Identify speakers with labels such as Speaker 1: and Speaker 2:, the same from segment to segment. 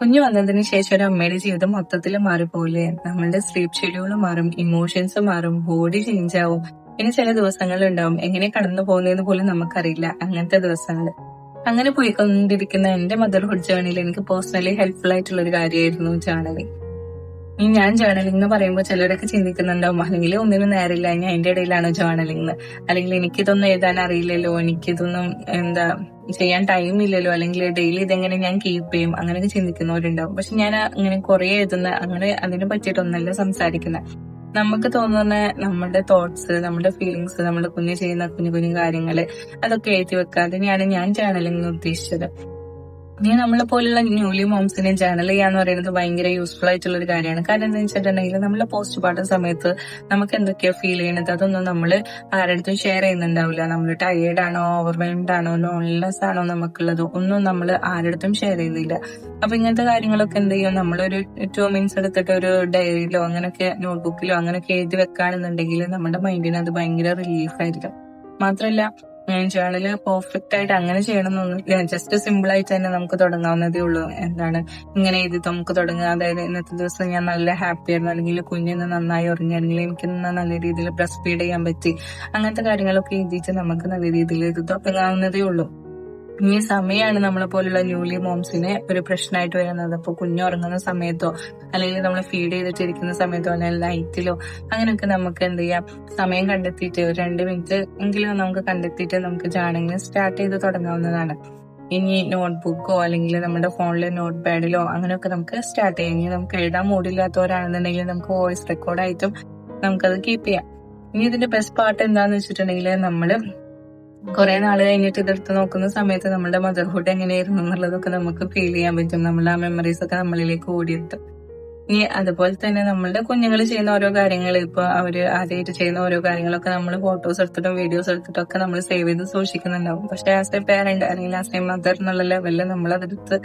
Speaker 1: കുഞ്ഞു വന്നതിന് ശേഷം ഒരു അമ്മയുടെ ജീവിതം മൊത്തത്തിൽ മാറിപ്പോലെ. നമ്മളുടെ സ്ലീപ്പ് ഷെഡ്യൂൾ മാറും, ഇമോഷൻസ് മാറും, ബോഡി ചേഞ്ച് ആവും. പിന്നെ ചില ദിവസങ്ങൾ ഉണ്ടാവും എങ്ങനെ കടന്നു പോകുന്നതെന്ന് പോലും നമുക്കറിയില്ല. അങ്ങനത്തെ ദിവസങ്ങൾ അങ്ങനെ പോയിക്കൊണ്ടിരിക്കുന്ന എന്റെ മദർഹുഡ് ജേർണിയിൽ എനിക്ക് പേഴ്സണലി ഹെൽപ്ഫുൾ ആയിട്ടുള്ള ഒരു കാര്യമായിരുന്നു ജേർണലിംഗ്. ഞാൻ ജേർണലിംഗ് എന്ന് പറയുമ്പോൾ ചിലരൊക്കെ ചിന്തിക്കുന്നുണ്ടാവും, അല്ലെങ്കിൽ ഒന്നിനും നേരില്ല, ഞാൻ അതിന്റെ ഇടയിലാണ് ജേർണലിംഗ്, അല്ലെങ്കിൽ എനിക്കിതൊന്നും എഴുതാൻ അറിയില്ലല്ലോ, എനിക്കിതൊന്നും ചെയ്യാൻ ടൈം ഇല്ലല്ലോ, അല്ലെങ്കിൽ ഡെയിലി ഇതെങ്ങനെ ഞാൻ കീപ്പ് ചെയ്യും, അങ്ങനെയൊക്കെ ചിന്തിക്കുന്നവരുണ്ടാവും. പക്ഷെ ഞാൻ അങ്ങനെ കുറെ എഴുതുന്ന, അങ്ങനെ അതിനെ പറ്റിയിട്ടൊന്നല്ല സംസാരിക്കുന്നത്. നമുക്ക് തോന്നുന്ന നമ്മുടെ തോട്ട്സ്, നമ്മുടെ ഫീലിങ്സ്, നമ്മുടെ കുഞ്ഞു ചെയ്യുന്ന കുഞ്ഞു കുഞ്ഞു കാര്യങ്ങള് അതൊക്കെ എഴുതി വെക്കുക, അതിനെയാണ് ഞാൻ ജേർണലിംഗ് ഉദ്ദേശിച്ചത്. ഇനി നമ്മളെ പോലുള്ള ന്യൂലി മോംസിനെ ജേർണൽ ചെയ്യാന്ന് പറയുന്നത് ഭയങ്കര യൂസ്ഫുൾ ആയിട്ടുള്ള ഒരു കാര്യമാണ്. കാരണം എന്താ വെച്ചിട്ടുണ്ടെങ്കിൽ നമ്മളെ പോസ്റ്റ് പാർട്ടം സമയത്ത് നമുക്ക് എന്തൊക്കെയാ ഫീൽ ചെയ്യണത് അതൊന്നും നമ്മൾ ആരുടെ ഷെയർ ചെയ്യുന്നുണ്ടാവില്ല. നമ്മൾ ടയേർഡ് ആണോ, ഓവർവെൽഡ് ആണോ, ലോൺലെസ് ആണോ നമുക്കുള്ളത് ഒന്നും നമ്മൾ ആരുടെ ഷെയർ ചെയ്യുന്നില്ല. അപ്പൊ ഇങ്ങനത്തെ കാര്യങ്ങളൊക്കെ എന്ത് ചെയ്യും, നമ്മളൊരു 2 മിനിറ്റ്സ് എടുത്തിട്ട് ഒരു ഡയറിയിലോ അങ്ങനെയൊക്കെ നോട്ട്ബുക്കിലോ അങ്ങനെയൊക്കെ എഴുതി വെക്കുകയാണെന്നുണ്ടെങ്കിൽ നമ്മുടെ മൈൻഡിന് അത് ഭയങ്കര റിലീഫ് ആയിരിക്കും. മാത്രമല്ല ജേർണല് പെർഫെക്റ്റ് ആയിട്ട് അങ്ങനെ ചെയ്യണമെന്നൊന്നുമില്ല. ജസ്റ്റ് സിമ്പിൾ ആയിട്ട് തന്നെ നമുക്ക് തുടങ്ങാവുന്നതേ ഉള്ളൂ. ഇങ്ങനെ എഴുതി നമുക്ക് തുടങ്ങുക. അതായത് ഇന്നത്തെ ദിവസം ഞാൻ നല്ല ഹാപ്പി ആയിരുന്നു, അല്ലെങ്കിൽ കുഞ്ഞിന്ന് നന്നായി ഉറങ്ങി, അല്ലെങ്കിൽ എനിക്ക് നല്ല രീതിയിൽ ബ്രസ്റ്റ് ഫീഡ് ചെയ്യാൻ പറ്റി, അങ്ങനത്തെ കാര്യങ്ങളൊക്കെ എഴുതിയിട്ട് നമുക്ക് നല്ല രീതിയിൽ ഇത് തുടങ്ങാവുന്നതേ ഉള്ളൂ. ഈ സമയമാണ് നമ്മളെ പോലുള്ള ന്യൂലി മോംസിന് ഒരു പ്രശ്നമായിട്ട് വരുന്നത്. അപ്പൊ കുഞ്ഞുറങ്ങുന്ന സമയത്തോ, അല്ലെങ്കിൽ നമ്മൾ ഫീഡ് ചെയ്തിട്ടിരിക്കുന്ന സമയത്തോ, അല്ലെങ്കിൽ നൈറ്റിലോ അങ്ങനെയൊക്കെ നമുക്ക് എന്ത് ചെയ്യാം, സമയം കണ്ടെത്തിയിട്ട് ഒരു 2 മിനിറ്റ് എങ്കിലും നമുക്ക് കണ്ടെത്തിയിട്ട് നമുക്ക് ജേർണലിംഗ് സ്റ്റാർട്ട് ചെയ്ത് തുടങ്ങാവുന്നതാണ്. ഇനി നോട്ട്ബുക്കോ അല്ലെങ്കിൽ നമ്മുടെ ഫോണിലെ നോട്ട് പാഡിലോ അങ്ങനെയൊക്കെ നമുക്ക് സ്റ്റാർട്ട് ചെയ്യാം. ഇനി നമുക്ക് എഴുതാൻ മൂടില്ലാത്തവരാണെന്നുണ്ടെങ്കിൽ നമുക്ക് വോയിസ് റെക്കോർഡായിട്ടും നമുക്കത് കീപ്പ് ചെയ്യാം. ഇനി ഇതിന്റെ ബെസ്റ്റ് പാർട്ട് എന്താന്ന് വെച്ചിട്ടുണ്ടെങ്കിൽ, നമ്മള് കുറെ നാള് കഴിഞ്ഞിട്ട് ഇതെടുത്ത് നോക്കുന്ന സമയത്ത് നമ്മുടെ മദർഹുഡ് എങ്ങനെയായിരുന്നു എന്നുള്ളതൊക്കെ നമുക്ക് ഫീൽ ചെയ്യാൻ പറ്റും. നമ്മളുടെ ആ മെമ്മറീസ് ഒക്കെ നമ്മളിലേക്ക് ഓടിയെത്തും. ഇനി അതുപോലെ തന്നെ നമ്മളുടെ കുഞ്ഞുങ്ങൾ ചെയ്യുന്ന ഓരോ കാര്യങ്ങൾ, ഇപ്പൊ അവര് ആദ്യമായിട്ട് ചെയ്യുന്ന ഓരോ കാര്യങ്ങളൊക്കെ നമ്മൾ ഫോട്ടോസ് എടുത്തിട്ടും വീഡിയോസ് എടുത്തിട്ടും ഒക്കെ നമ്മൾ സേവ് ചെയ്ത് സൂക്ഷിക്കുന്നുണ്ടാവും. പക്ഷെ ആസ് എ പേരന്റ് അല്ലെങ്കിൽ ആസ് എ മദർ എന്നുള്ള ലെവലിൽ നമ്മൾ അതെടുത്ത്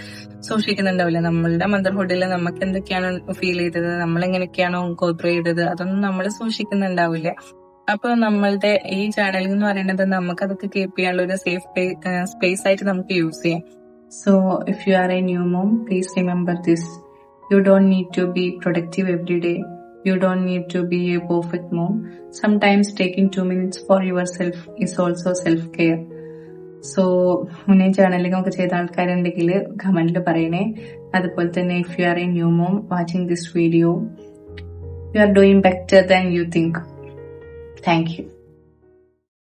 Speaker 1: സൂക്ഷിക്കുന്നുണ്ടാവില്ല. നമ്മളുടെ മദർഹുഡിൽ നമുക്ക് എന്തൊക്കെയാണ് ഫീൽ ചെയ്തത്, നമ്മൾ എങ്ങനെയൊക്കെയാണോ ഗോത്രോ ചെയ്തത്, അതൊന്നും നമ്മൾ സൂക്ഷിക്കുന്നുണ്ടാവില്ല. അപ്പൊ നമ്മളുടെ ഈ ജേർണലിംഗ് എന്ന് പറയുന്നത് നമുക്ക് അതൊക്കെ കീപ്പ് ചെയ്യാനുള്ള ഒരു സേഫ് സ്പേസ് ആയിട്ട് നമുക്ക് യൂസ് ചെയ്യാം. So if you are A new mom, please remember this. You don't need to be productive every day. You don't need to be a perfect mom. Sometimes taking 2 minutes for yourself is also self-care. So മുന്നേ journaling ഒക്കെ ചെയ്ത ആൾക്കാരുണ്ടെങ്കിൽ കമന്റിൽ പറയണേ. അതുപോലെ തന്നെ if you are A new mom watching this video, you are doing better than you think. Thank you.